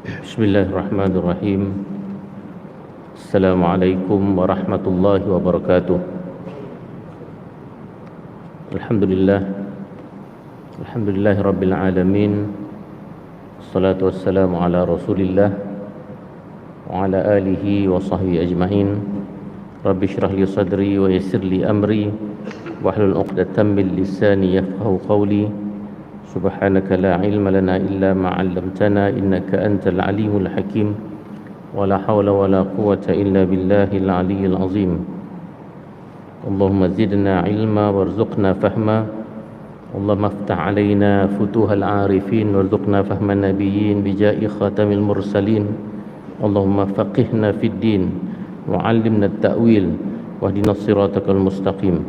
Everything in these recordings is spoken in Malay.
Bismillahirrahmanirrahim. Assalamualaikum warahmatullahi wabarakatuh. Alhamdulillah. Alhamdulillahi rabbil alamin. Assalatu wassalamu ala Rasulillah wa ala alihi wa sahbihi ajma'in. Rabbi shrah li sadri wa yassir li amri wahlul 'uqdatam min lisani yafqahu qawli. Subhanaka la ilma lana illa ma 'allamtana innaka antal alimul hakim. Wala hawla wala quwwata illa billahil aliyyil azim. Allahumma zidna ilma warzuqna fahma. Allahumma aftah alaina futuhal arifin warzuqna fahman nabiyyin bijai khatamil mursalin. Allahumma faqihna fid din wa 'allimna at-ta'wil wahdinas siratal mustaqim.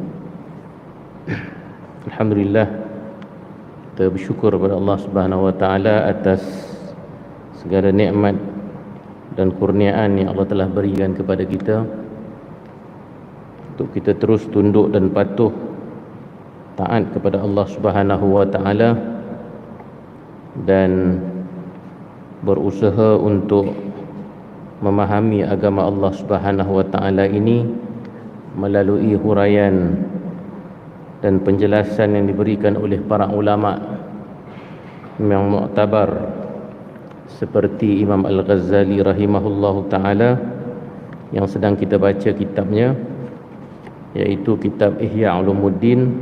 Alhamdulillah, kita bersyukur kepada Allah Subhanahu wa taala atas segala nikmat dan kurniaan yang Allah telah berikan kepada kita, untuk kita terus tunduk dan patuh taat kepada Allah Subhanahu wa taala dan berusaha untuk memahami agama Allah Subhanahu wa taala ini melalui huraian dan penjelasan yang diberikan oleh para ulama yang muktabar seperti Imam Al-Ghazali rahimahullahu taala yang sedang kita baca kitabnya, iaitu kitab Ihya Ulumuddin,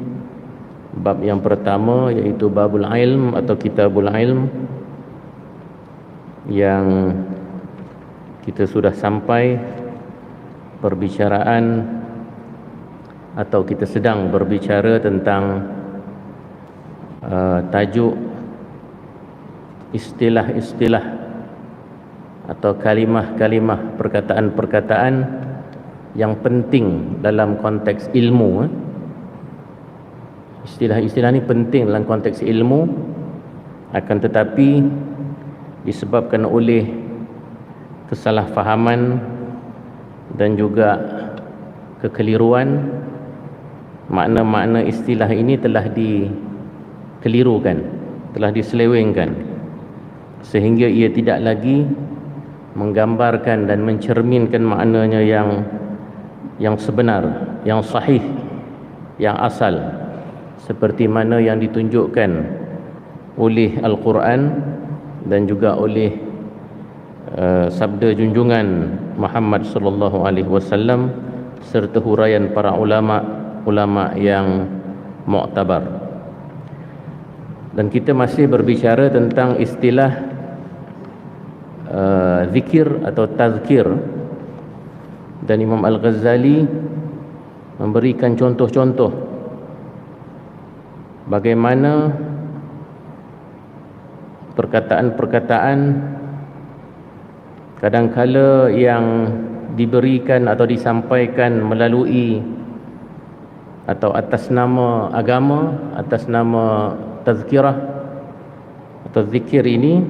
bab yang pertama iaitu Babul Ilm atau Kitabul Ilm, yang kita sudah sampai perbicaraan atau kita sedang berbicara tentang tajuk istilah-istilah atau kalimah-kalimah, perkataan-perkataan yang penting dalam konteks ilmu. Istilah-istilah ini penting dalam konteks ilmu, akan tetapi disebabkan oleh kesalahfahaman dan juga kekeliruan, makna-makna istilah ini telah dikelirukan, telah diselewengkan, sehingga ia tidak lagi menggambarkan dan mencerminkan maknanya yang sebenar, yang sahih, yang asal, seperti mana yang ditunjukkan oleh Al-Quran dan juga oleh sabda junjungan Muhammad sallallahu alaihi wasallam serta huraian para ulama yang muktabar. Dan kita masih berbicara tentang istilah zikir atau tazkir, dan Imam Al-Ghazali memberikan contoh-contoh bagaimana perkataan-perkataan kadangkala yang diberikan atau disampaikan melalui atau atas nama agama, atas nama tazkirah atau zikir ini,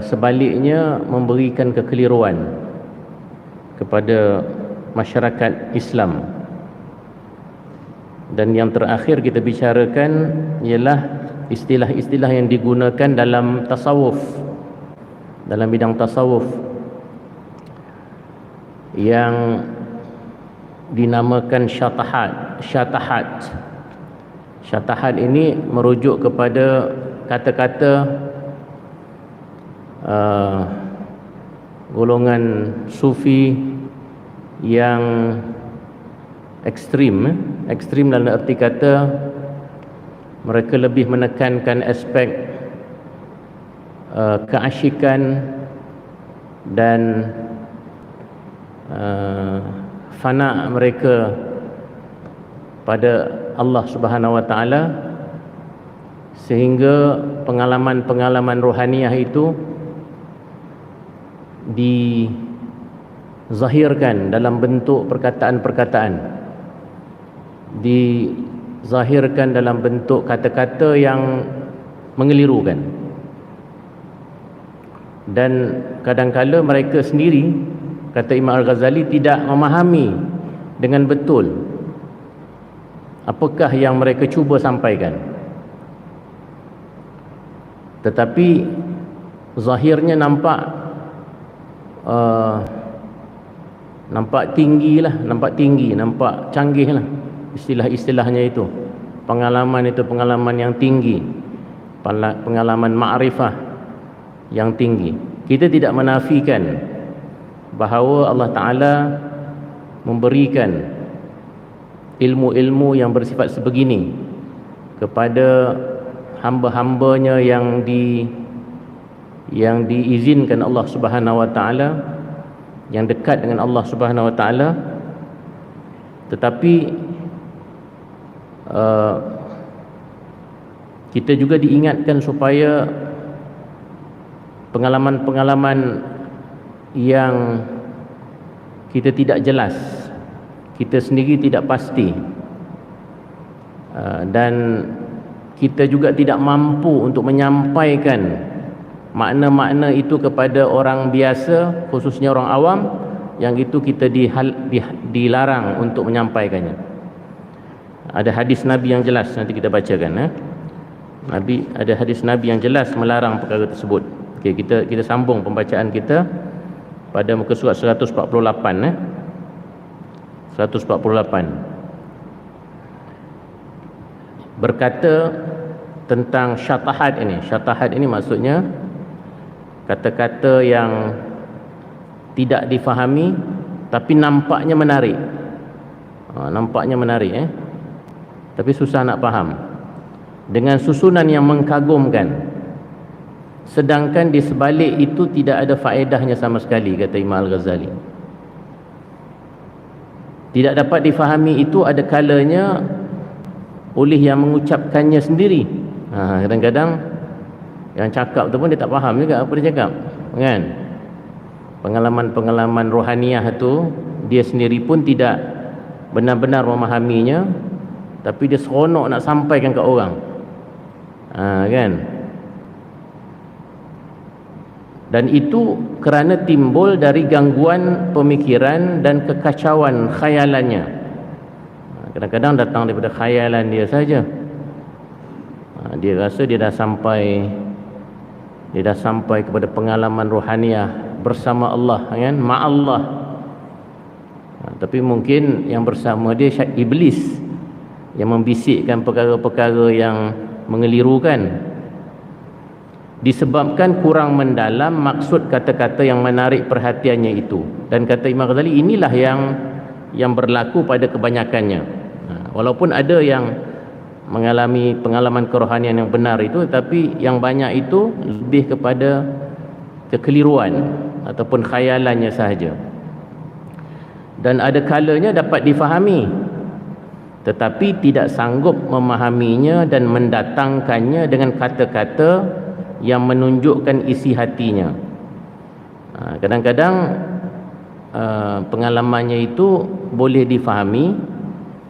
sebaliknya memberikan kekeliruan kepada masyarakat Islam. Dan yang terakhir kita bicarakan ialah istilah-istilah yang digunakan dalam tasawuf, dalam bidang tasawuf, yang dinamakan syatahat. Syatahat ini merujuk kepada kata-kata golongan sufi yang ekstrim dalam arti kata mereka lebih menekankan aspek keasyikan dan fana mereka pada Allah Subhanahu wa taala, sehingga pengalaman-pengalaman rohaniah itu dizahirkan dalam bentuk perkataan-perkataan, dizahirkan dalam bentuk kata-kata yang mengelirukan. Dan kadang-kala mereka sendiri, kata Imam Al-Ghazali, tidak memahami dengan betul apakah yang mereka cuba sampaikan. Tetapi zahirnya nampak tinggi lah, nampak canggih lah, istilah-istilahnya itu. Pengalaman itu pengalaman yang tinggi, pengalaman ma'rifah yang tinggi. Kita tidak menafikan bahawa Allah Ta'ala memberikan ilmu-ilmu yang bersifat sebegini kepada hamba-hambanya yang diizinkan Allah Subhanahu Wa Ta'ala, yang dekat dengan Allah Subhanahu Wa Ta'ala. Tetapi kita juga diingatkan supaya pengalaman-pengalaman yang kita tidak jelas, kita sendiri tidak pasti, dan kita juga tidak mampu untuk menyampaikan makna-makna itu kepada orang biasa, khususnya orang awam, yang itu kita dilarang untuk menyampaikannya. Ada hadis Nabi yang jelas, nanti kita bacakan. Ada hadis Nabi yang jelas melarang perkara tersebut. Okey, kita sambung pembacaan kita pada muka surat 148. 148 berkata tentang syatahat ini. Syatahat ini maksudnya kata-kata yang tidak difahami tapi nampaknya menarik. Nampaknya menarik, tapi susah nak faham, dengan susunan yang mengkagumkan, sedangkan di sebalik itu tidak ada faedahnya sama sekali, kata Imam Al-Ghazali. Tidak dapat difahami itu ada kalanya oleh yang mengucapkannya sendiri. Kadang-kadang yang cakap tu pun dia tak faham juga apa dia cakap, kan? Pengalaman-pengalaman rohaniah tu dia sendiri pun tidak benar-benar memahaminya, tapi dia seronok nak sampaikan ke orang, kan? Dan itu kerana timbul dari gangguan pemikiran dan kekacauan khayalannya. Kadang-kadang datang daripada khayalan dia saja. Dia rasa dia dah sampai kepada pengalaman rohaniah bersama Allah, kan, ma'allah. Tapi mungkin yang bersama dia iblis yang membisikkan perkara-perkara yang mengelirukan, disebabkan kurang mendalam maksud kata-kata yang menarik perhatiannya itu. Dan kata Imam Ghazali, inilah yang berlaku pada kebanyakannya. Walaupun ada yang mengalami pengalaman kerohanian yang benar itu, tapi yang banyak itu lebih kepada kekeliruan ataupun khayalannya sahaja. Dan ada kalanya dapat difahami tetapi tidak sanggup memahaminya dan mendatangkannya dengan kata-kata yang menunjukkan isi hatinya. Kadang-kadang pengalamannya itu boleh difahami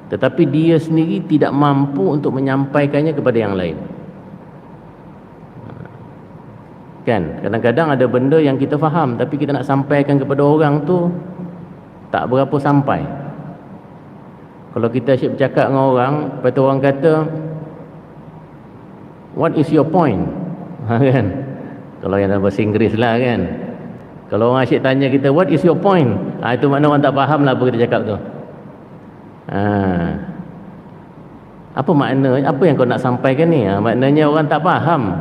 tetapi dia sendiri tidak mampu untuk menyampaikannya kepada yang lain. Kan, kadang-kadang ada benda yang kita faham tapi kita nak sampaikan kepada orang tu tak berapa sampai. Kalau kita asyik bercakap dengan orang, lepas tu orang kata, what is your point? Kan? Kalau yang dalam bahasa Inggeris lah, kan. Kalau orang asyik tanya kita, what is your point? Itu makna orang tak faham lah apa kita cakap tu. Apa makna, apa yang kau nak sampaikan ni? Maknanya orang tak faham.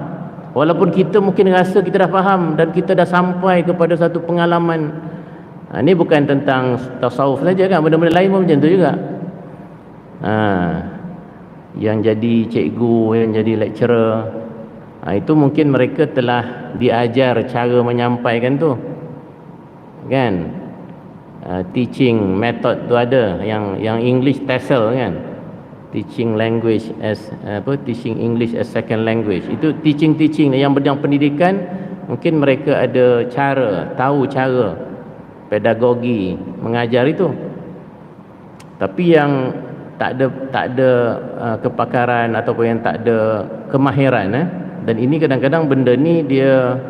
Walaupun kita mungkin rasa kita dah faham dan kita dah sampai kepada satu pengalaman. Ini bukan tentang tasawuf saja, kan, benda-benda lain pun macam tu juga. Yang jadi cikgu, yang jadi lecturer, itu mungkin mereka telah diajar cara menyampaikan tu, kan. Teaching method tu ada, yang English TESOL, kan, teaching language as teaching English as second language. Itu teaching yang bidang pendidikan, mungkin mereka ada cara, tahu cara pedagogi mengajar itu. Tapi yang tak ada kepakaran ataupun yang tak ada kemahiran, dan ini kadang-kadang benda ni dia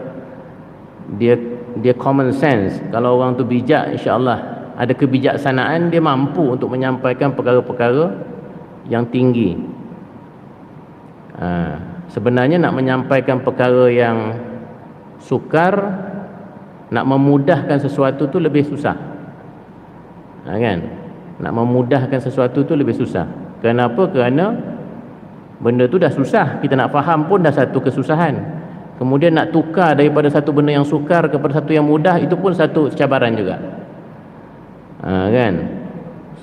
common sense. Kalau orang tu bijak, insya-Allah ada kebijaksanaan, dia mampu untuk menyampaikan perkara-perkara yang tinggi. Sebenarnya nak menyampaikan perkara yang Sukar, nak memudahkan sesuatu tu lebih susah. Kan? Nak memudahkan sesuatu tu lebih susah. Kenapa? Kerana benda tu dah susah, kita nak faham pun dah satu kesusahan. Kemudian nak tukar daripada satu benda yang sukar kepada satu yang mudah, itu pun satu cabaran juga. Kan?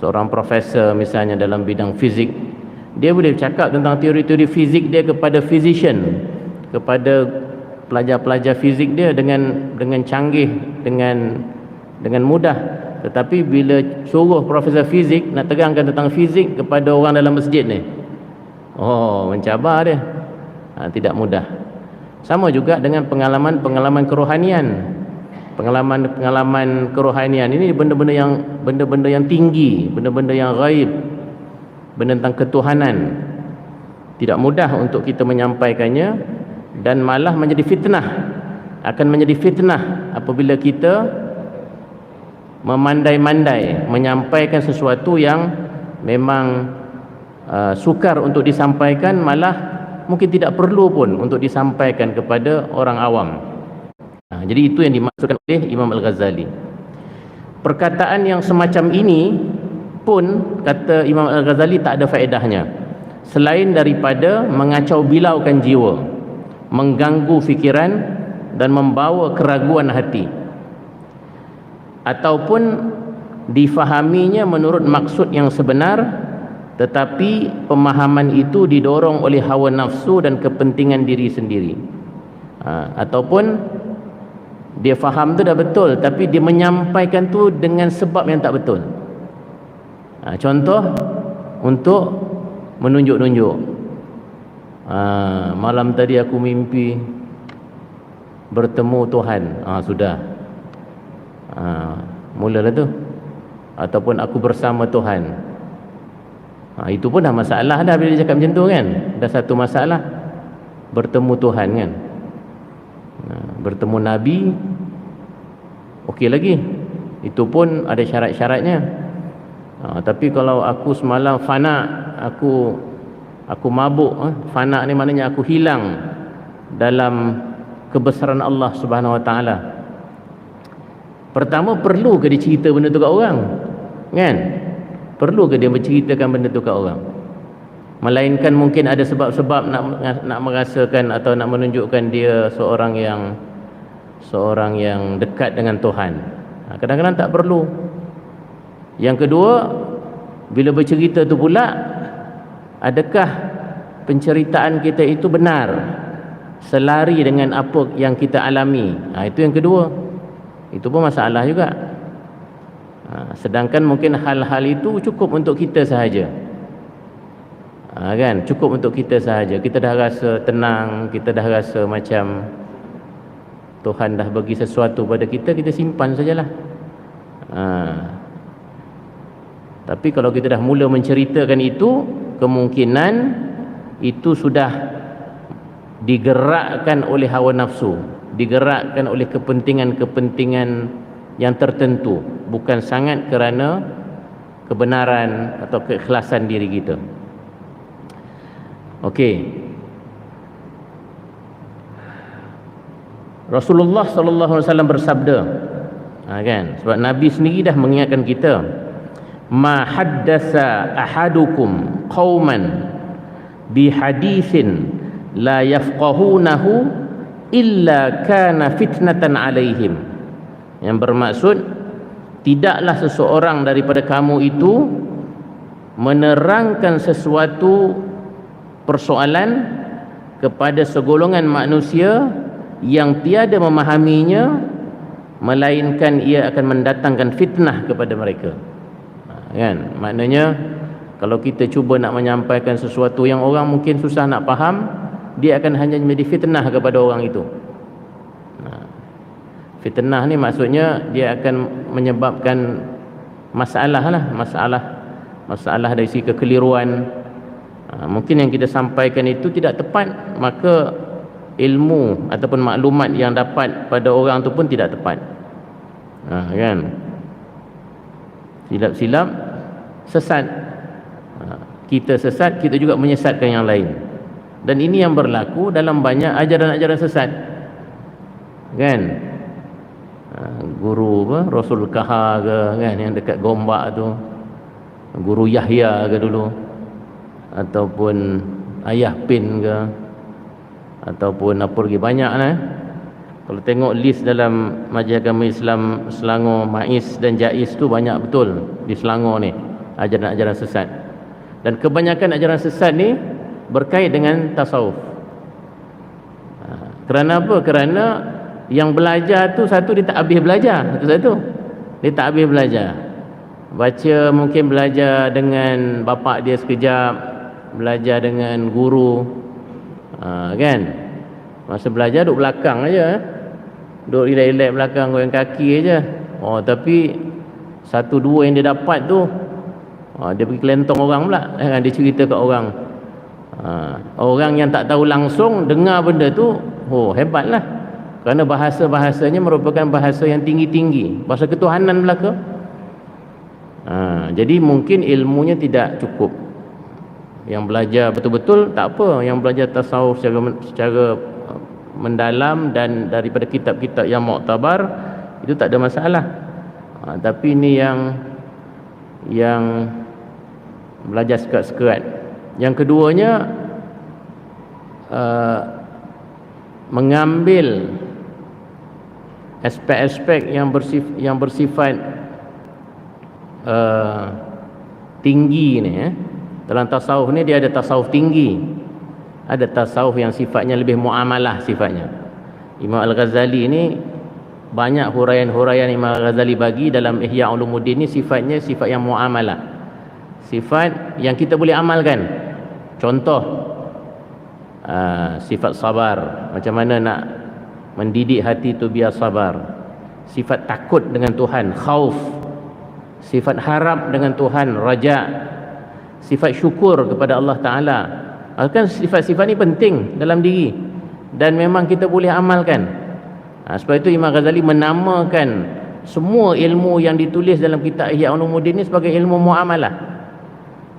Seorang profesor misalnya dalam bidang fizik, dia boleh cakap tentang teori-teori fizik dia kepada physician, kepada pelajar-pelajar fizik dia dengan canggih, dengan mudah. Tetapi bila suruh profesor fizik nak terangkan tentang fizik kepada orang dalam masjid ni, mencabar dia. Tidak mudah. Sama juga dengan pengalaman kerohanian. Pengalaman kerohanian ini benda-benda yang tinggi, benda-benda yang ghaib, benda tentang ketuhanan. Tidak mudah untuk kita menyampaikannya, dan malah menjadi fitnah. Akan menjadi fitnah apabila kita memandai-mandai menyampaikan sesuatu yang memang sukar untuk disampaikan, malah mungkin tidak perlu pun untuk disampaikan kepada orang awam. Jadi itu yang dimaksudkan oleh Imam Al-Ghazali. Perkataan yang semacam ini pun, kata Imam Al-Ghazali, tak ada faedahnya selain daripada mengacau bilaukan jiwa, mengganggu fikiran dan membawa keraguan hati, ataupun difahaminya menurut maksud yang sebenar, tetapi pemahaman itu didorong oleh hawa nafsu dan kepentingan diri sendiri. Ataupun dia faham tu dah betul, tapi dia menyampaikan tu dengan sebab yang tak betul. Contoh, untuk menunjuk-nunjuk. Malam tadi aku mimpi bertemu Tuhan. Sudah. Mulalah tu. Ataupun aku bersama Tuhan. Itu pun dah masalah dah bila dia cakap macam tu kan. Dah satu masalah. Bertemu Tuhan kan. Bertemu Nabi, okey lagi, itu pun ada syarat-syaratnya. Tapi kalau aku semalam fana, aku mabuk, fana ni maknanya aku hilang dalam kebesaran Allah Subhanahu Wa Taala. Pertama, perlu ke dia cerita benda tu kat orang? Kan? Perlu ke dia berceritakan benda tu kat orang? Melainkan mungkin ada sebab-sebab nak merasakan atau nak menunjukkan dia seorang yang dekat dengan Tuhan. Kadang-kadang tak perlu. Yang kedua, bila bercerita tu pula, adakah penceritaan kita itu benar, selari dengan apa yang kita alami? Itu yang kedua. Itu pun masalah juga. Sedangkan mungkin hal-hal itu cukup untuk kita sahaja. Kan, cukup untuk kita sahaja. Kita dah rasa tenang, kita dah rasa macam Tuhan dah bagi sesuatu pada kita, kita simpan sajalah. Tapi kalau kita dah mula menceritakan itu, kemungkinan itu sudah digerakkan oleh hawa nafsu, digerakkan oleh kepentingan-kepentingan yang tertentu, bukan sangat kerana kebenaran atau keikhlasan diri kita. Okey. Rasulullah sallallahu alaihi wasallam bersabda, kan? Sebab Nabi sendiri dah mengingatkan kita, ma haddasa ahadukum qauman bi haditsin la yafqahunahu illa kana fitnatan alaihim. Yang bermaksud, tidaklah seseorang daripada kamu itu menerangkan sesuatu persoalan kepada segolongan manusia yang tiada memahaminya, melainkan ia akan mendatangkan fitnah kepada mereka. Kan? Maknanya kalau kita cuba nak menyampaikan sesuatu yang orang mungkin susah nak faham, dia akan hanya menjadi fitnah kepada orang itu. Fitnah ni maksudnya dia akan menyebabkan masalah lah, masalah dari segi kekeliruan. Mungkin yang kita sampaikan itu tidak tepat, maka ilmu ataupun maklumat yang dapat pada orang tu pun tidak tepat. Kan? Silap-silap sesat. Kita sesat, kita juga menyesatkan yang lain. Dan ini yang berlaku dalam banyak ajaran-ajaran sesat. kan. Guru apa, Rasul Kahar ke kan, yang dekat Gombak tu, guru Yahya ke dulu, ataupun Ayah Pin ke, ataupun apa lagi, banyak lah. Kalau tengok list dalam Majlis Agama Islam Selangor, MAIS dan JAIS tu banyak betul di Selangor ni ajaran-ajaran sesat. Dan kebanyakan ajaran sesat ni berkait dengan tasawuf. Kerana apa? Kerana yang belajar tu, satu dia tak habis belajar, satu dia tak habis belajar. Baca mungkin belajar dengan bapak dia sekejap, belajar dengan guru, kan. Masa belajar duduk belakang aja, duduk relax-relax belakang, goyang kaki aja. Tapi satu dua yang dia dapat tu, dia pergi kelentong orang pula, kan, dia cerita kat orang. Orang yang tak tahu langsung dengar benda tu, hebatlah. Kerana bahasa-bahasanya merupakan bahasa yang tinggi-tinggi, bahasa ketuhanan belaka. Jadi mungkin ilmunya tidak cukup. Yang belajar betul-betul tak apa, yang belajar tasawuf secara mendalam dan daripada kitab-kitab yang muktabar, itu tak ada masalah. Tapi ini yang belajar sekerat-sekerat. Yang keduanya, mengambil aspek-aspek yang bersifat tinggi ni. Dalam tasawuf ni dia ada tasawuf tinggi, ada tasawuf yang sifatnya lebih muamalah sifatnya. Imam Al-Ghazali ni banyak huraian-huraian Imam Al-Ghazali bagi dalam Ihya Ulumuddin ni sifatnya sifat yang muamalah, sifat yang kita boleh amalkan. Contoh, sifat sabar, macam mana nak mendidik hati tu biar sabar. Sifat takut dengan Tuhan, khauf. Sifat harap dengan Tuhan, raja. Sifat syukur kepada Allah Ta'ala. Kan sifat-sifat ni penting dalam diri dan memang kita boleh amalkan. Sebab itu Imam Ghazali menamakan semua ilmu yang ditulis dalam kitab Ihya Ulumuddin ni sebagai ilmu muamalah.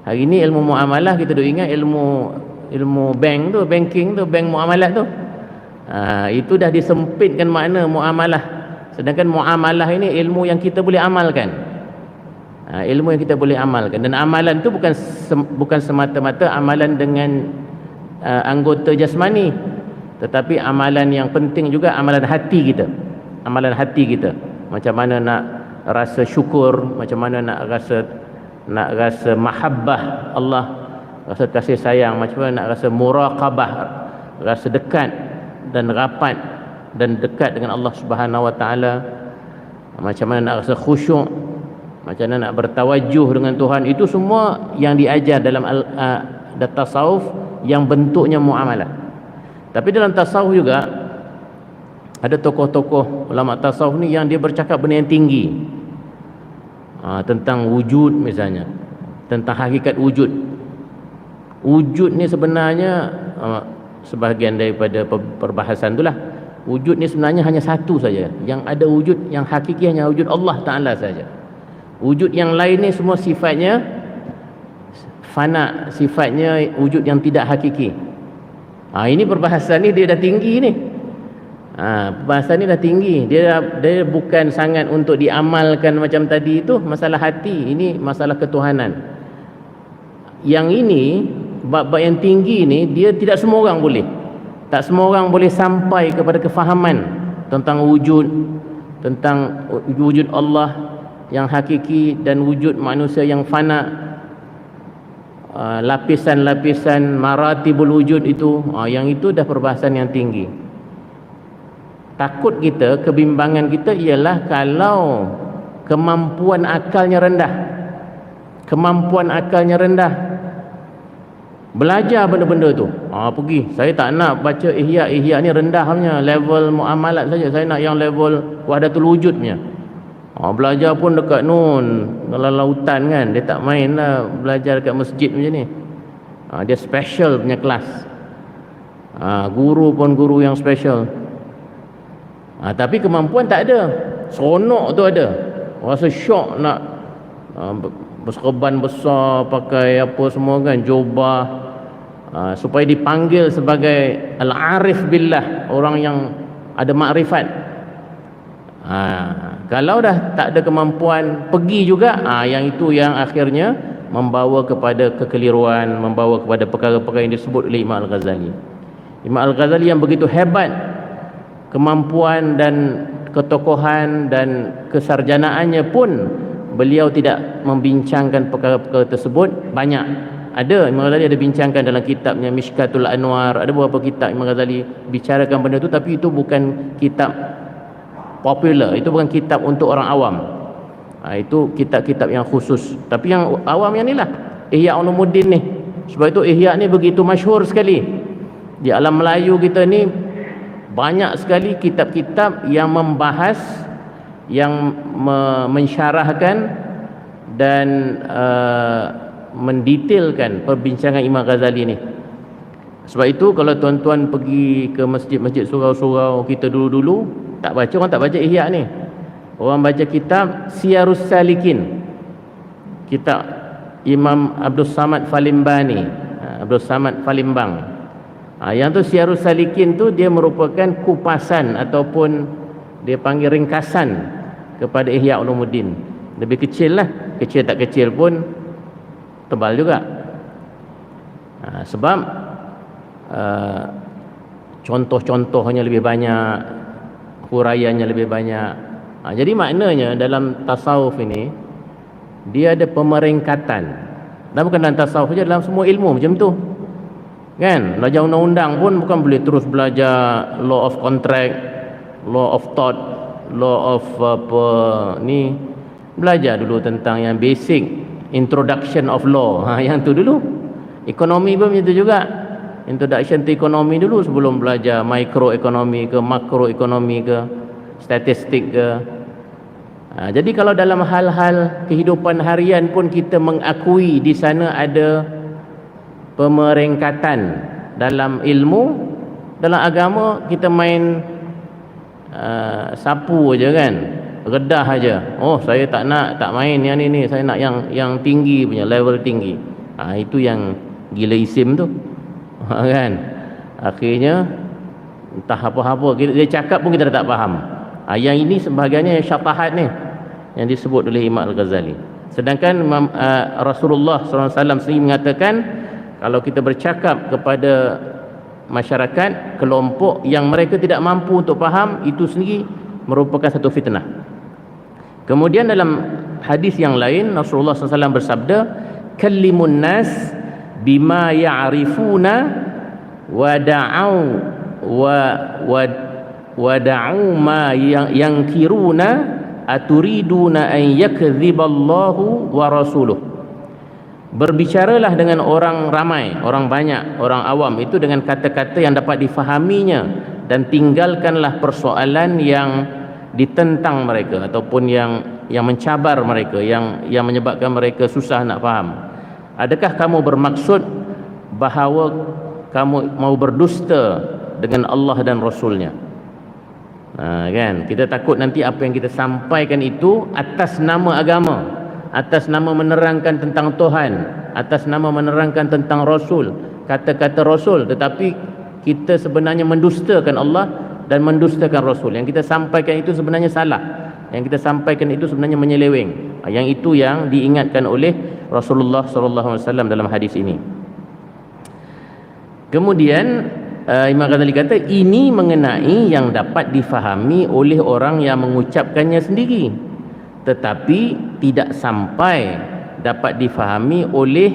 Hari ni ilmu muamalah kita duk ingat ilmu bank tu, banking tu, bank muamalah tu. Itu dah disempitkan makna muamalah. Sedangkan muamalah ini ilmu yang kita boleh amalkan. Ilmu yang kita boleh amalkan. Dan amalan tu bukan semata-mata amalan dengan anggota jasmani, tetapi amalan yang penting juga amalan hati kita. Amalan hati kita. Macam mana nak rasa syukur, macam mana nak rasa mahabbah Allah, rasa kasih sayang, macam mana nak rasa muraqabah, rasa dekat dan rapat dan dekat dengan Allah Subhanahu Wa Taala, macam mana nak rasa khusyuk, macam mana nak bertawajuh dengan Tuhan. Itu semua yang diajar dalam tasawuf yang bentuknya muamalah. Tapi dalam tasawuf juga ada tokoh-tokoh ulama tasawuf ni yang dia bercakap benda yang tinggi, tentang wujud misalnya, tentang hakikat wujud. Wujud ni sebenarnya sebahagian daripada perbahasan itulah, wujud ni sebenarnya hanya satu saja. Yang ada wujud yang hakiki hanya wujud Allah Ta'ala saja. Wujud yang lain ni semua sifatnya fana, sifatnya wujud yang tidak hakiki. Ini perbahasan ni dia dah tinggi ni. Perbahasan ni dah tinggi. Dia bukan sangat untuk diamalkan macam tadi itu, masalah hati. Ini masalah ketuhanan. Yang ini, bab-bab yang tinggi ni, dia tidak semua orang boleh. Tak semua orang boleh sampai kepada kefahaman tentang wujud, tentang wujud Allah yang hakiki dan wujud manusia yang fana. Lapisan-lapisan maratibul wujud itu, yang itu dah perbahasan yang tinggi. Takut kita, kebimbangan kita ialah kalau kemampuan akalnya rendah. Kemampuan akalnya rendah, belajar benda-benda tu, pergi, saya tak nak baca ihya ni rendah punya, level muamalat saja, saya nak yang level wahdatul wujud punya. Belajar pun dekat dalam lautan kan, dia tak main lah belajar dekat masjid macam ni. Dia special punya kelas. Guru pun guru yang special. Tapi kemampuan tak ada. Seronok tu ada, rasa syok nak berserban besar, pakai apa semua kan, jubah, supaya dipanggil sebagai al-arif billah, orang yang ada makrifat. Kalau dah tak ada kemampuan pergi juga, yang itu yang akhirnya membawa kepada kekeliruan, membawa kepada perkara-perkara yang disebut oleh Imam Al-Ghazali. Imam Al-Ghazali yang begitu hebat kemampuan dan ketokohan dan kesarjanaannya pun, beliau tidak membincangkan perkara-perkara tersebut banyak. Ada Imam Ghazali ada bincangkan dalam kitabnya Mishkatul Anwar, ada beberapa kitab Imam Ghazali bicarakan benda itu, tapi itu bukan kitab popular, itu bukan kitab untuk orang awam. Itu kitab-kitab yang khusus. Tapi yang awam yang ni lah, Ihya Ulumuddin ni. Sebab itu Ihya ni begitu masyhur sekali. Di alam Melayu kita ni banyak sekali kitab-kitab yang membahas, yang mensyarahkan dan mendetailkan perbincangan Imam Ghazali ni. Sebab itu kalau tuan-tuan pergi ke masjid-masjid surau-surau kita dulu-dulu, tak baca, orang tak baca Ihya ni. Orang baca kitab Siyarus Salikin, kitab Imam Abdul Samad Falimbani, Abdul Samad Falimbang. Yang tu Siyarus Salikin tu dia merupakan kupasan ataupun dia panggil ringkasan kepada Ihya Ulumuddin. Lebih kecil lah, kecil tak kecil pun tebal juga. Sebab contoh-contohnya lebih banyak, huraiannya lebih banyak. Jadi maknanya dalam tasawuf ini dia ada pemeringkatan. Dan bukan dalam tasawuf saja, dalam semua ilmu macam tu. Kan? Belajar undang-undang pun bukan boleh terus belajar law of contract, law of thought, law of apa ni. Belajar dulu tentang yang basic, introduction of law. Yang tu dulu. Ekonomi pun macam tu juga. Introduction to ekonomi dulu sebelum belajar mikroekonomi ke makroekonomi ke statistik ke. Jadi kalau dalam hal-hal kehidupan harian pun kita mengakui di sana ada pemeringkatan. Dalam ilmu, dalam agama kita main sapu aja kan, redah aja. Oh, saya tak main yang ni, saya nak yang tinggi punya, level tinggi. Itu yang gila isim tu. Kan? Akhirnya entah apa-apa dia cakap pun kita dah tak faham. Yang ini sebahagiannya yang syatahat ni yang disebut oleh Imam Al-Ghazali. Sedangkan Rasulullah SAW sendiri mengatakan kalau kita bercakap kepada masyarakat, kelompok yang mereka tidak mampu untuk faham, itu sendiri merupakan satu fitnah. Kemudian dalam hadis yang lain Rasulullah SAW bersabda, kallimun nas bima ya'rifuna wada'u ma yankiruna aturiduna an yakdziballahu wa rasuluh. Berbicaralah dengan orang ramai, orang banyak, orang awam itu dengan kata-kata yang dapat difahaminya, dan tinggalkanlah persoalan yang ditentang mereka ataupun yang mencabar mereka, yang menyebabkan mereka susah nak faham. Adakah kamu bermaksud bahawa kamu mau berdusta dengan Allah dan Rasulnya? Kan? Kita takut nanti apa yang kita sampaikan itu atas nama agama, atas nama menerangkan tentang Tuhan, atas nama menerangkan tentang Rasul, kata-kata Rasul, tetapi kita sebenarnya mendustakan Allah dan mendustakan Rasul. Yang kita sampaikan itu sebenarnya salah, yang kita sampaikan itu sebenarnya menyeleweng. Yang itu yang diingatkan oleh Rasulullah SAW dalam hadis ini. Kemudian Imam Ghazali kata ini mengenai yang dapat difahami oleh orang yang mengucapkannya sendiri, tetapi tidak sampai dapat difahami oleh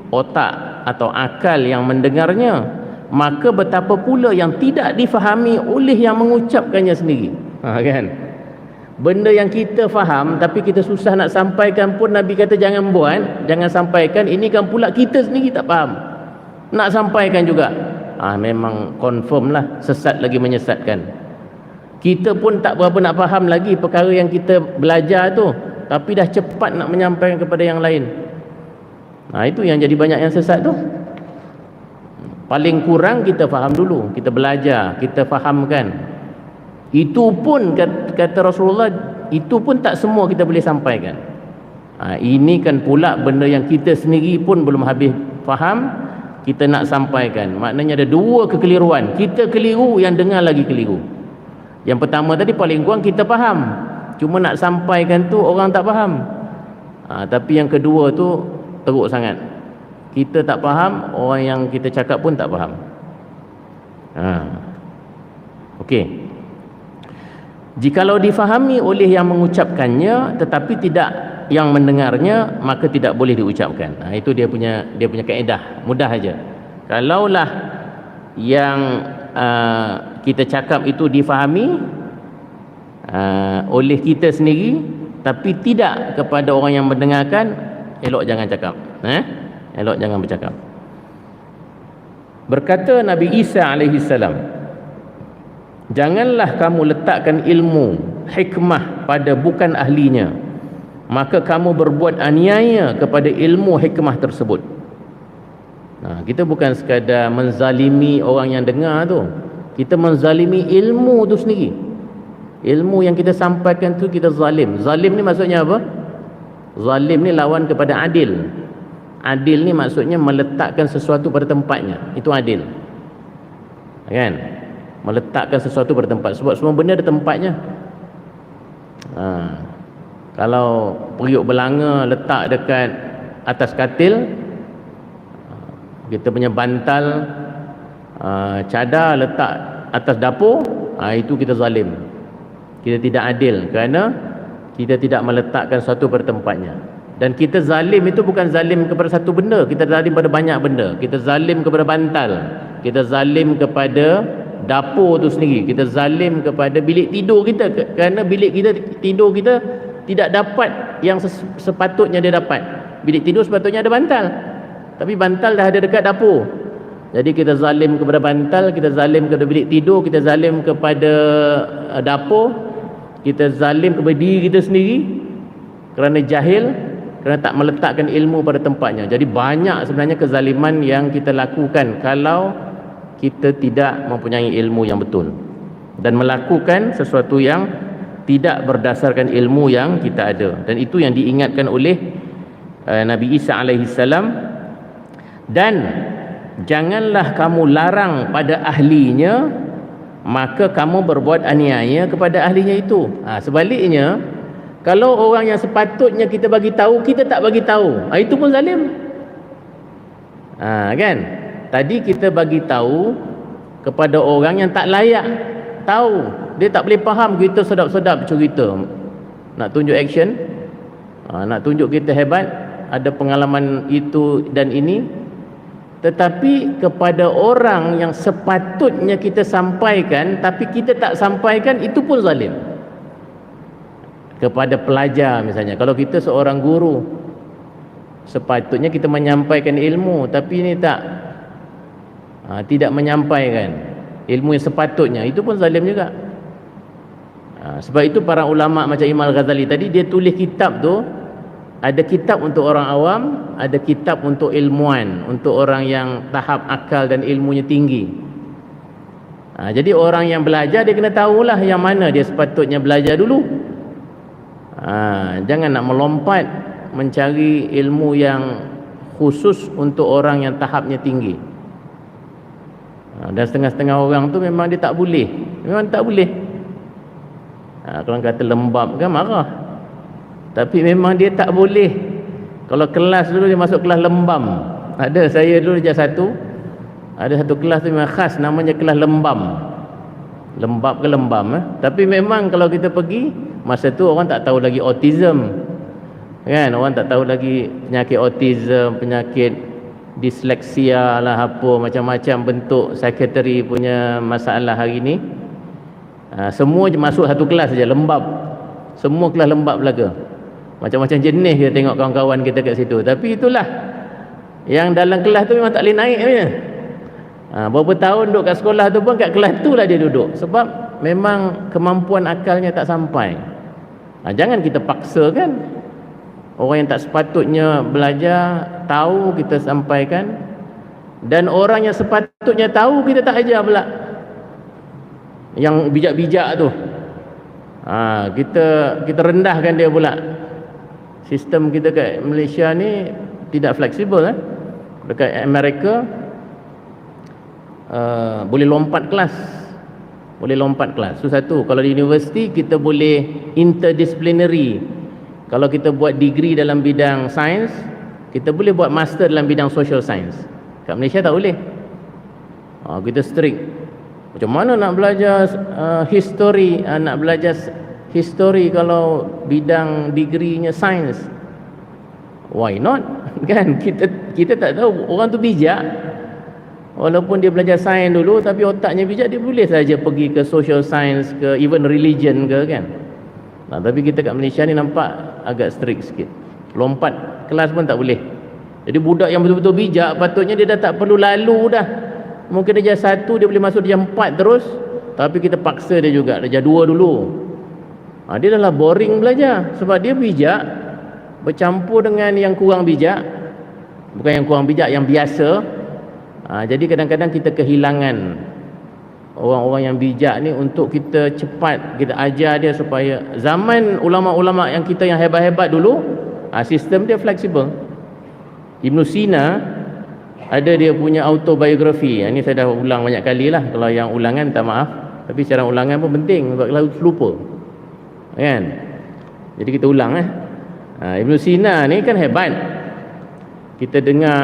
otak atau akal yang mendengarnya. Maka betapa pula yang tidak difahami oleh yang mengucapkannya sendiri. Kan? Benda yang kita faham tapi kita susah nak sampaikan pun Nabi kata jangan buat, jangan sampaikan. Ini kan pula kita sendiri tak faham, nak sampaikan juga. Memang confirm lah sesat lagi menyesatkan. Kita pun tak berapa nak faham lagi perkara yang kita belajar tu, tapi dah cepat nak menyampaikan kepada yang lain. Itu yang jadi banyak yang sesat tu. Paling kurang kita faham dulu, kita belajar, kita fahamkan. Itu pun kata Rasulullah, itu pun tak semua kita boleh sampaikan. Ini kan pula benda yang kita sendiri pun belum habis faham, kita nak sampaikan. Maknanya ada dua kekeliruan. Kita keliru, yang dengar lagi keliru. Yang pertama tadi paling kurang kita faham, cuma nak sampaikan tu orang tak faham. Tapi yang kedua tu teruk sangat, kita tak faham, orang yang kita cakap pun tak faham. Okey, jikalau difahami oleh yang mengucapkannya tetapi tidak yang mendengarnya, maka tidak boleh diucapkan. Itu dia punya kaedah, mudah aja. Kalaulah yang kita cakap itu difahami oleh kita sendiri tapi tidak kepada orang yang mendengarkan, elok jangan cakap. Elok jangan bercakap. Berkata Nabi Isa alaihi salam, janganlah kamu letakkan ilmu hikmah pada bukan ahlinya, maka kamu berbuat aniaya kepada ilmu hikmah tersebut. Kita bukan sekadar menzalimi orang yang dengar tu, kita menzalimi ilmu tu sendiri. Ilmu yang kita sampaikan tu kita zalim. Zalim ni maksudnya apa? Zalim ni lawan kepada adil. Adil ni maksudnya meletakkan sesuatu pada tempatnya. Itu adil, kan? Meletakkan sesuatu pada tempat. Sebab semua benda ada tempatnya. Kalau periuk belanga letak dekat atas katil, kita punya bantal cadar letak atas dapur, itu kita zalim, kita tidak adil, kerana kita tidak meletakkan sesuatu pada tempatnya. Dan kita zalim itu bukan zalim kepada satu benda, kita zalim pada banyak benda. Kita zalim kepada bantal, kita zalim kepada dapur tu sendiri, kita zalim kepada bilik tidur kita, kerana bilik kita tidur kita tidak dapat yang sepatutnya dia dapat. Bilik tidur sepatutnya ada bantal, tapi bantal dah ada dekat dapur. Jadi kita zalim kepada bantal, kita zalim kepada bilik tidur, kita zalim kepada dapur, kita zalim kepada diri kita sendiri kerana jahil, kerana tak meletakkan ilmu pada tempatnya. Jadi banyak sebenarnya kezaliman yang kita lakukan kalau kita tidak mempunyai ilmu yang betul dan melakukan sesuatu yang tidak berdasarkan ilmu yang kita ada. Dan itu yang diingatkan oleh Nabi Isa alaihi salam. Dan janganlah kamu larang pada ahlinya, maka kamu berbuat aniaya kepada ahlinya itu. Sebaliknya, kalau orang yang sepatutnya kita bagi tahu, kita tak bagi tahu, itu pun zalim. Kan? Tadi kita bagi tahu kepada orang yang tak layak tahu, dia tak boleh faham kita sedap-sedap cerita, nak tunjuk action, nak tunjuk kita hebat, ada pengalaman itu dan ini. Tetapi kepada orang yang sepatutnya kita sampaikan tapi kita tak sampaikan, itu pun zalim. Kepada pelajar misalnya, kalau kita seorang guru, sepatutnya kita menyampaikan ilmu tapi ini tidak menyampaikan ilmu yang sepatutnya, itu pun zalim juga. Sebab itu para ulama macam Imam Al-Ghazali tadi, dia tulis kitab tu, ada kitab untuk orang awam, ada kitab untuk ilmuwan, untuk orang yang tahap akal dan ilmunya tinggi. Jadi orang yang belajar, dia kena tahulah yang mana dia sepatutnya belajar dulu. Jangan nak melompat mencari ilmu yang khusus untuk orang yang tahapnya tinggi. Dan setengah-setengah orang tu memang dia tak boleh, memang tak boleh. Kalau kata lembab kan marah, tapi memang dia tak boleh. Kalau kelas dulu dia masuk kelas lembam. Ada, saya dulu darjah 1, ada satu kelas tu memang khas, namanya kelas lembam. Lembab ke lembam Tapi memang kalau kita pergi, masa tu orang tak tahu lagi autism, kan? Orang tak tahu lagi penyakit autism, penyakit disleksia lah, apa macam-macam bentuk psikiatri punya masalah hari ni. Semua masuk satu kelas saja, lembab. Semua kelas lembab belaka. Macam-macam jenis kita tengok kawan-kawan kita kat situ. Tapi itulah, yang dalam kelas tu memang tak boleh naik punya. Berapa tahun duduk kat sekolah tu pun kat kelas tu lah dia duduk, sebab memang kemampuan akalnya tak sampai. Jangan kita paksakan orang yang tak sepatutnya belajar tahu, kita sampaikan. Dan orang yang sepatutnya tahu, kita tak ajar pula. Yang bijak-bijak tu, kita rendahkan dia pula. Sistem kita kat Malaysia ni tidak fleksibel. Dekat Amerika boleh lompat kelas. boleh lompat kelas. So satu, kalau di universiti kita boleh interdisciplinary. Kalau kita buat degree dalam bidang sains, kita boleh buat master dalam bidang social science. Kat Malaysia tak boleh. Kita strict. Macam mana nak belajar history, nak belajar history kalau bidang degree-nya sains? Why not? Kan kita tak tahu, orang tu bijak. Walaupun dia belajar sains dulu, tapi otaknya bijak, dia boleh saja pergi ke social science, ke even religion ke, kan. Tapi kita kat Malaysia ni nampak agak strict sikit. Lompat kelas pun tak boleh. Jadi budak yang betul-betul bijak, patutnya dia dah tak perlu lalu dah. Mungkin darjah 1 dia boleh masuk darjah 4 terus, tapi kita paksa dia juga darjah 2 dulu. Dia dah lah boring belajar, sebab dia bijak bercampur dengan yang kurang bijak. Bukan yang kurang bijak, yang biasa. Jadi kadang-kadang kita kehilangan orang-orang yang bijak ni untuk kita cepat kita ajar dia. Supaya zaman ulama-ulama yang kita yang hebat-hebat dulu, sistem dia fleksibel. Ibn Sina ada dia punya autobiografi. Ini saya dah ulang banyak kali lah. Kalau yang ulangan tak maaf, tapi secara ulangan pun penting, sebab kalau lupa, kan. Jadi kita ulang. Ibn Sina ni kan hebat. Kita dengar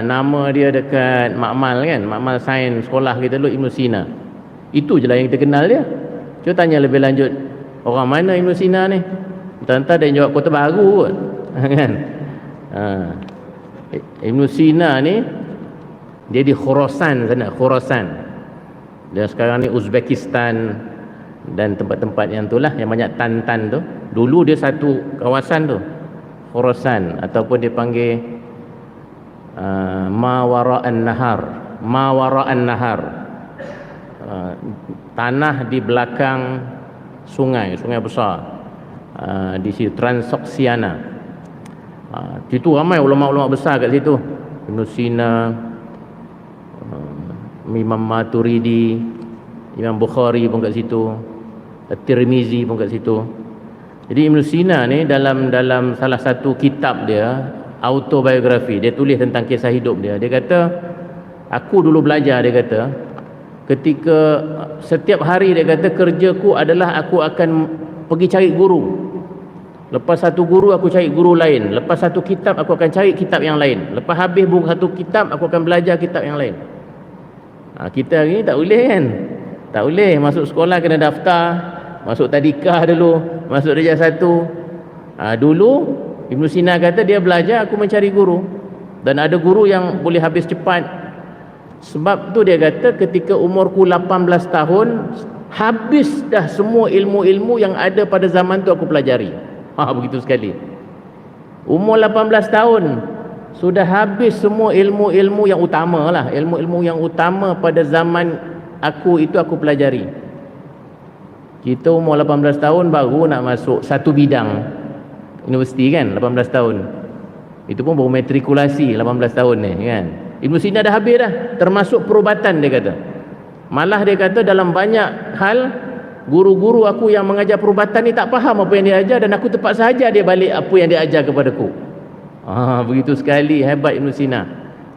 nama dia dekat makmal, kan, makmal sains sekolah kita dulu, Ibn Sina. Itu je lah yang kita kenal dia. Cuba tanya lebih lanjut, orang mana Ibn Sina ni? Entah-entah dia jawab Kota Baru kot. Kan? Ibn Sina ni dia di Khorasan sana, Khorasan. Dan sekarang ni Uzbekistan dan tempat-tempat yang tu lah, yang banyak tan-tan tu. Dulu dia satu kawasan tu, Khorasan, ataupun dia panggil Mawara'an Nahar. Mawara'an Nahar, tanah di belakang sungai besar, di situ Transoxiana. Situ ramai ulama-ulama besar kat situ. Ibn Sina, Imam Maturidi, Imam Bukhari pun kat situ, At-Tirmizi pun kat situ. Jadi Ibn Sina ni dalam salah satu kitab dia, autobiografi, dia tulis tentang kisah hidup dia. Dia kata, aku dulu belajar, dia kata, ketika setiap hari, dia kata, kerjaku adalah aku akan pergi cari guru. Lepas satu guru, aku cari guru lain. Lepas satu kitab, aku akan cari kitab yang lain. Lepas habis buku satu kitab, aku akan belajar kitab yang lain. Kita hari ni tak boleh, kan. Tak boleh. Masuk sekolah kena daftar, masuk tadikah dulu, masuk darjah 1. Dulu Ibn Sina kata dia belajar, aku mencari guru. Dan ada guru yang boleh habis cepat. Sebab tu dia kata ketika umurku 18 tahun, habis dah semua ilmu-ilmu yang ada pada zaman tu aku pelajari. Begitu sekali. Umur 18 tahun sudah habis semua ilmu-ilmu yang utama lah. Ilmu-ilmu yang utama pada zaman aku itu aku pelajari. Kita umur 18 tahun baru nak masuk satu bidang universiti, kan, 18 tahun. Itu pun baru matrikulasi 18 tahun ni, kan. Ibn Sina dah habis dah, termasuk perubatan, dia kata. Malah dia kata dalam banyak hal guru-guru aku yang mengajar perubatan ni tak faham apa yang dia ajar, dan aku terpaksa ajar dia balik apa yang dia ajar kepadaku. Begitu sekali hebat Ibn Sina.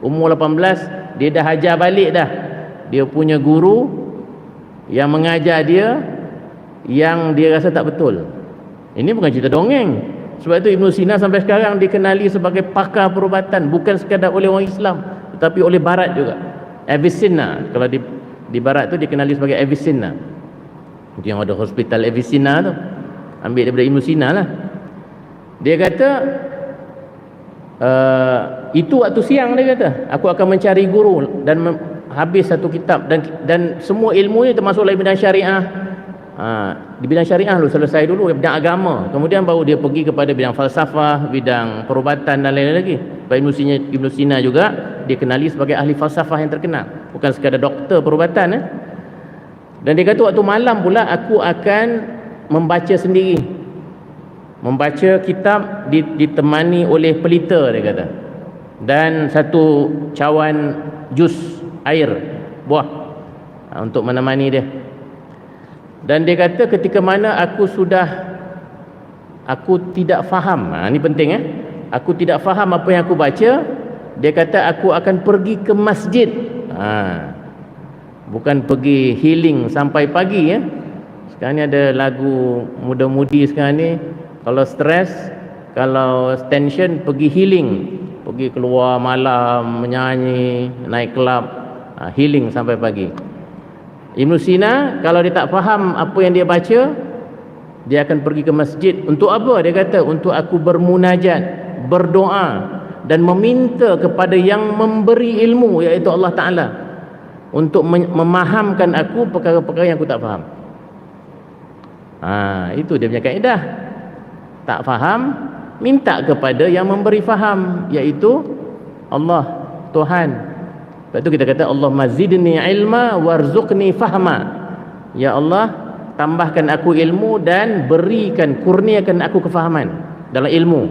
Umur 18 dia dah ajar balik dah. Dia punya guru yang mengajar dia yang dia rasa tak betul. Ini bukan cerita dongeng. Sebab itu Ibn Sina sampai sekarang dikenali sebagai pakar perubatan, bukan sekadar oleh orang Islam, tetapi oleh Barat juga. Avicenna, kalau di Barat tu dikenali sebagai Avicenna. Itu yang ada hospital Avicenna tu, ambil daripada Ibn Sina lah. Dia kata itu waktu siang, dia kata, aku akan mencari guru dan habis satu kitab, dan semua ilmu ni termasuk dalam bidang syariah. Di bidang syariah dulu selesai dulu, bidang agama, kemudian baru dia pergi kepada bidang falsafah, bidang perubatan dan lain-lain lagi. Ibn Sina juga dikenali sebagai ahli falsafah yang terkenal, bukan sekadar doktor perubatan. Dan dia kata waktu malam pula aku akan membaca sendiri, membaca kitab ditemani oleh pelita, dia kata, dan satu cawan jus air buah untuk menemani dia. Dan dia kata ketika mana aku tidak faham, ini penting, aku tidak faham apa yang aku baca, dia kata aku akan pergi ke masjid. bukan pergi healing sampai pagi ya. Sekarang ni ada lagu muda-mudi sekarang ni, kalau stres, kalau tension, pergi healing, pergi keluar malam menyanyi, naik kelab, healing sampai pagi. Ibn Sina kalau dia tak faham apa yang dia baca, dia akan pergi ke masjid. Untuk apa? Dia kata, untuk aku bermunajat, berdoa dan meminta kepada yang memberi ilmu, iaitu Allah Ta'ala, untuk memahamkan aku perkara-perkara yang aku tak faham. Itu dia punya kaedah. Tak faham, minta kepada yang memberi faham, iaitu Allah, Tuhan. Lepas tu kita kata, Allahumma zidni ilma warzuqni fahma. Ya Allah, tambahkan aku ilmu dan berikan, kurniakan aku kefahaman dalam ilmu.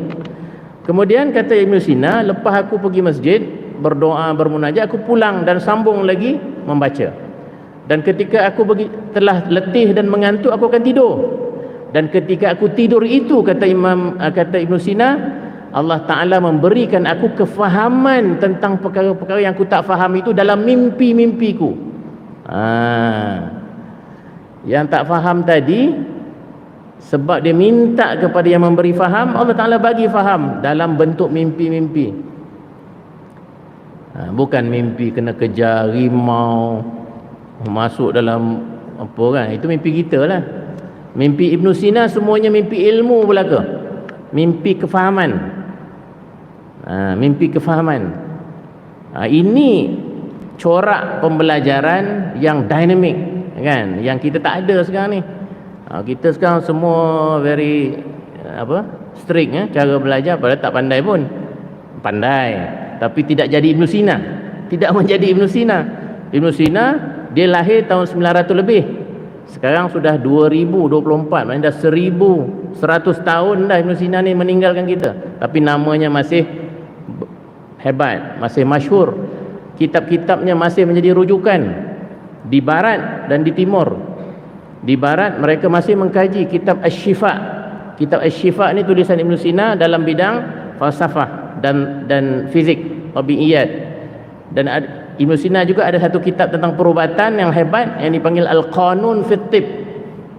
Kemudian kata Ibn Sina, lepas aku pergi masjid, berdoa, bermunajat, aku pulang dan sambung lagi membaca. Dan ketika aku telah letih dan mengantuk, aku akan tidur. Dan ketika aku tidur itu, kata Ibn Sina, Allah Ta'ala memberikan aku kefahaman tentang perkara-perkara yang aku tak faham itu dalam mimpi-mimpiku. Yang tak faham tadi, sebab dia minta kepada yang memberi faham, Allah Ta'ala bagi faham dalam bentuk mimpi-mimpi. Bukan mimpi kena kejar rimau, masuk dalam apa kan, itu mimpi kita lah. Mimpi Ibn Sina semuanya mimpi ilmu belaka, mimpi kefahaman. Mimpi kefahaman. Ini corak pembelajaran yang dinamik kan, yang kita tak ada sekarang ni. Kita sekarang semua very strict cara belajar, padahal tak pandai pun. Pandai tapi tidak jadi Ibn Sina, tidak menjadi Ibn Sina. Ibn Sina dia lahir tahun 900 lebih. Sekarang sudah 2024, maknanya dah 1100 tahun dah Ibn Sina ni meninggalkan kita. Tapi namanya masih hebat, masih masyhur. Kitab-kitabnya masih menjadi rujukan di barat dan di timur. Di barat mereka masih mengkaji kitab Asy-Syifa. Kitab Asy-Syifa ni tulisan Ibn Sina dalam bidang falsafah dan fizik, tabiiyat. Dan Ibn Sina juga ada satu kitab tentang perubatan yang hebat yang dipanggil Al-Qanun fi Tibb,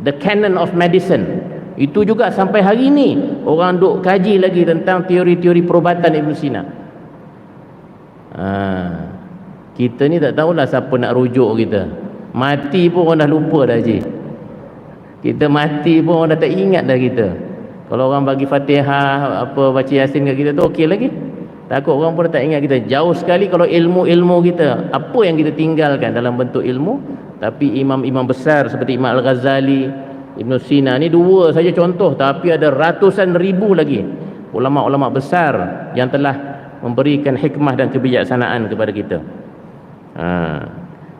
The Canon of Medicine. Itu juga sampai hari ini orang duk kaji lagi tentang teori-teori perubatan Ibn Sina. Kita ni tak tahulah siapa nak rujuk kita. Mati pun orang dah lupa dah Haji. Kita mati pun orang dah tak ingat dah kita. Kalau orang bagi Fatihah, baca Yasin kat kita tu okey lagi. Takut orang pun tak ingat kita. Jauh sekali kalau ilmu-ilmu kita, apa yang kita tinggalkan dalam bentuk ilmu. Tapi imam-imam besar seperti Imam Al-Ghazali, Ibn Sina ni dua saja contoh, tapi ada ratusan ribu lagi ulama-ulama besar yang telah memberikan hikmah dan kebijaksanaan kepada kita.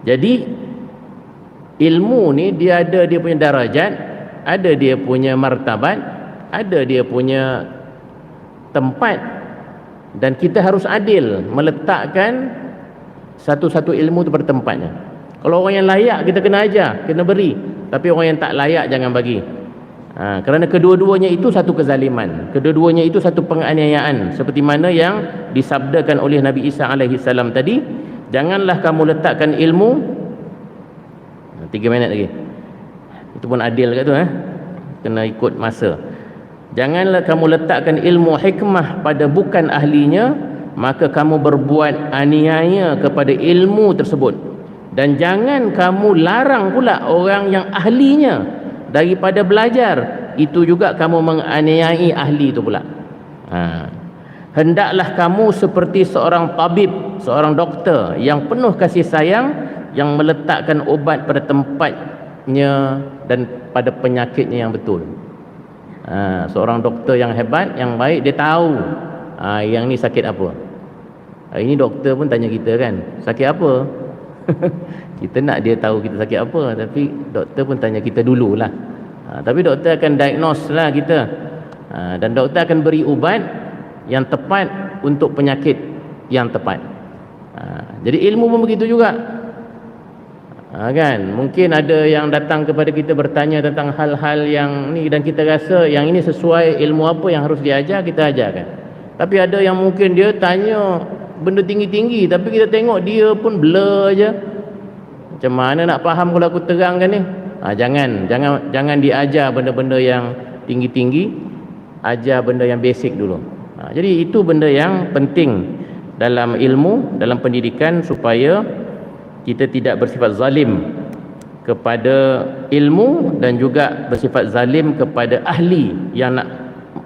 Jadi ilmu ni dia ada dia punya darajat, ada dia punya martabat, ada dia punya tempat. Dan kita harus adil meletakkan satu-satu ilmu itu pada tempatnya. Kalau orang yang layak kita kena ajar, kena beri. Tapi orang yang tak layak jangan bagi. Kerana kedua-duanya itu satu kezaliman, kedua-duanya itu satu penganiayaan. Seperti mana yang disabdakan oleh Nabi Isa AS tadi, janganlah kamu letakkan ilmu 3 minit lagi. Itu pun adil kat tu kena ikut masa. Janganlah kamu letakkan ilmu hikmah pada bukan ahlinya, maka kamu berbuat aniaya kepada ilmu tersebut. Dan jangan kamu larang pula orang yang ahlinya daripada belajar, itu juga kamu menganiayai ahli itu pula. Hendaklah kamu seperti seorang tabib, seorang doktor yang penuh kasih sayang, yang meletakkan obat pada tempatnya dan pada penyakitnya yang betul. Seorang doktor yang hebat, yang baik, dia tahu yang ni sakit apa. Ini doktor pun tanya kita kan, sakit apa? Kita nak dia tahu kita sakit apa, tapi doktor pun tanya kita dululah. Tapi doktor akan diagnose lah kita, dan doktor akan beri ubat yang tepat untuk penyakit yang tepat. Jadi ilmu pun begitu juga. Kan mungkin ada yang datang kepada kita bertanya tentang hal-hal yang ni, dan kita rasa yang ini sesuai ilmu apa yang harus diajar, kita ajarkan. Tapi ada yang mungkin dia tanya benda tinggi-tinggi, tapi kita tengok dia pun blur je Macam mana nak faham kalau aku terangkan ni? Jangan diajar benda-benda yang tinggi-tinggi, ajar benda yang basic dulu. Jadi itu benda yang penting dalam ilmu, dalam pendidikan, supaya kita tidak bersifat zalim kepada ilmu dan juga bersifat zalim kepada ahli yang nak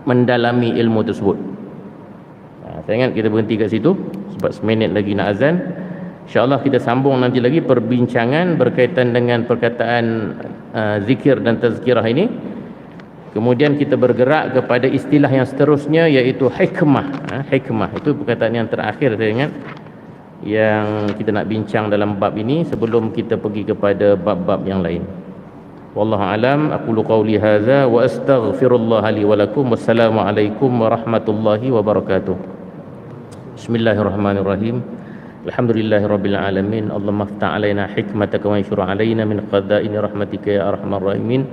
mendalami ilmu tersebut. Saya ingat kita berhenti kat situ sebab seminit lagi nak azan. InsyaAllah kita sambung nanti lagi perbincangan berkaitan dengan perkataan zikir dan tazkirah ini. Kemudian kita bergerak kepada istilah yang seterusnya, iaitu hikmah. Hikmah itu perkataan yang terakhir saya ingat yang kita nak bincang dalam bab ini sebelum kita pergi kepada bab-bab yang lain. Wallahu alam, aqulu qawli hadza wa astaghfirullah li wa lakum. Wassalamualaikum warahmatullahi wabarakatuh. Bismillahirrahmanirrahim. Alhamdulillahirabbil alamin. Allahumma aftah alaina hikmataka wa anshur alaina min qada'ini rahmatika ya arhamar rahimin.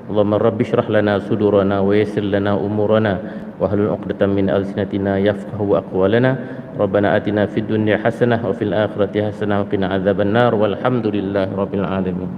Allahumma rabbi shrah lana sudurana wa yassir lana umurana wa hlul 'uqdatam min alsinatina yafqahu aqwalana. Rabbana atina fid dunya hasanah wa fil akhirati hasanah wa qina adzabannar. Walhamdulillahirabbil alamin.